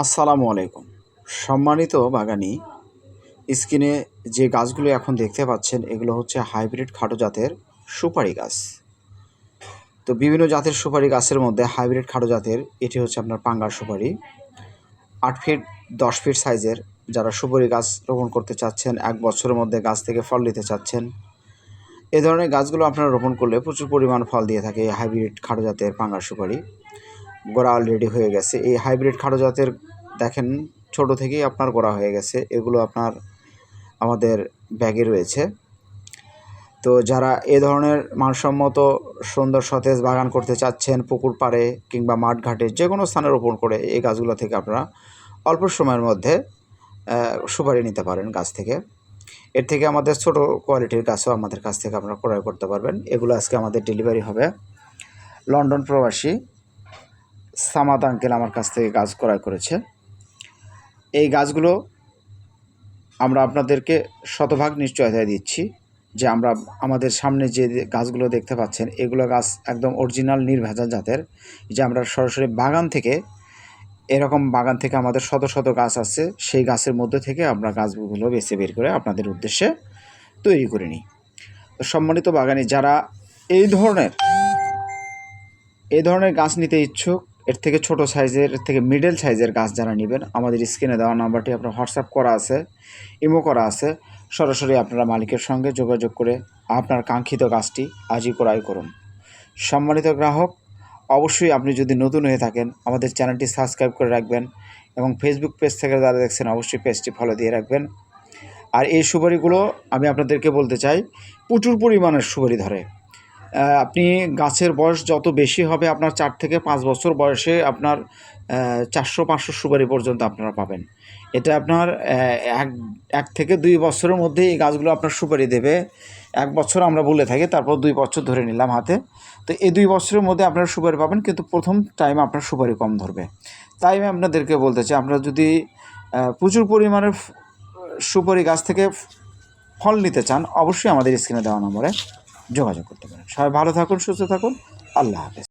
আসসালামু আলাইকুম। সম্মানিত বাগানি, স্ক্রিনে যে গাছগুলো এখন দেখতে পাচ্ছেন এগুলো হচ্ছে হাইব্রিড খাটো জাতের সুপারি গাছ। তো বিভিন্ন জাতের সুপারি গাছের মধ্যে হাইব্রিড খাটো জাতের এটি হচ্ছে আপনার পাঙ্গার সুপারি। 8 ফিট 10 ফিট সাইজের যারা সুপারি গাছ রোপণ করতে চাচ্ছেন, 1 বছরের মধ্যে গাছ থেকে ফল নিতে চাচ্ছেন, এ ধরনের গাছগুলো আপনারা রোপণ করলে প্রচুর পরিমাণ ফল দিয়ে থাকে এই হাইব্রিড খাটো জাতের পাঙ্গার সুপারি। গোড়া অলরেডি হয়ে গেছে। এই হাইব্রিড খাটো জাতের দেখেন ছোট থেকেই আপনার গোড়া হয়ে গেছে। এগুলো আপনার আমাদের ব্যাগে রয়েছে। তো যারা এ ধরনের মানসম্মত সুন্দর সতেজ বাগান করতে চাচ্ছেন, পুকুর পাড়ে কিংবা মাঠঘাটে যে কোনো স্থানে রোপণ করে এই গাছগুলো থেকে আপনারা অল্প সময়ের মধ্যে সুপারি নিতে পারেন গাছ থেকে। এর থেকে আমাদের ছোট কোয়ালিটির গাছও আমাদের কাছ থেকে আপনারা ক্রয় করতে পারবেন। এগুলো আজকে আমাদের ডেলিভারি হবে। লন্ডন প্রবাসী সামাদ আঙ্কেল আমার কাছ থেকে গাছ ক্রয় করেছে। এই গাছগুলো আমরা আপনাদেরকে শতভাগ নিশ্চয়তা দিচ্ছি যে আমাদের সামনে যে গাছগুলো দেখতে পাচ্ছেন এগুলো গাছ একদম অরিজিনাল নির্ভেজাল জাতের, যে আমরা সরাসরি বাগান থেকে এরকম বাগান থেকে আমাদের শত শত গাছ আছে, সেই গাছের মধ্যে থেকে আমরা গাছগুলো বেছে বের করে আপনাদের উদ্দেশ্যে তৈরি করে নিই। তো সম্মানিত বাগানি, যারা এই ধরনের গাছ নিতে ইচ্ছুক, এর থেকে ছোট সাইজের, এর থেকে মিডল সাইজের গাছ যারা নেবেন, আমাদের স্ক্রিনে দেওয়া নাম্বারটি আপনার হোয়াটসঅ্যাপ করা আছে, ইমো করা আছে। সরাসরি আপনারা মালিকের সঙ্গে যোগাযোগ করে আপনার কাঙ্ক্ষিত গাছটি আজই ক্রয় করুন। সম্মানিত গ্রাহক, অবশ্যই আপনি যদি নতুন হয়ে থাকেন আমাদের চ্যানেলটি সাবস্ক্রাইব করে রাখবেন এবং ফেসবুক পেজ থেকে যারা দেখছেন অবশ্যই পেজটি ফলো দিয়ে রাখবেন। আর এই সুপারিগুলো আমি আপনাদেরকে বলতে চাই, প্রচুর পরিমাণের সুপারি ধরে। আপনি গাছের বয়স যত বেশি হবে, আপনার 4 থেকে 5 বছর বয়সে আপনার 400-500 সুপারি পর্যন্ত আপনারা পাবেন। এটা আপনার 1 থেকে 2 বছরের মধ্যে এই গাছগুলো আপনার সুপারি দেবে। 1 বছর আমরা বলে থাকি, তারপর 2 বছর ধরে নিলাম হাতে। তো এই 2 বছরের মধ্যে আপনারা সুপারি পাবেন, কিন্তু প্রথম টাইমে আপনার সুপারি কম ধরবে। তাই আমি আপনাদেরকে বলতে চাই, আপনারা যদি প্রচুর পরিমাণের সুপারি গাছ থেকে ফল নিতে চান, অবশ্যই আমাদের স্ক্রিনে দেওয়া নম্বরে যোগাযোগ করতে পারেন। সবাই ভালো থাকুন, সুস্থ থাকুন। আল্লাহ হাফেজ।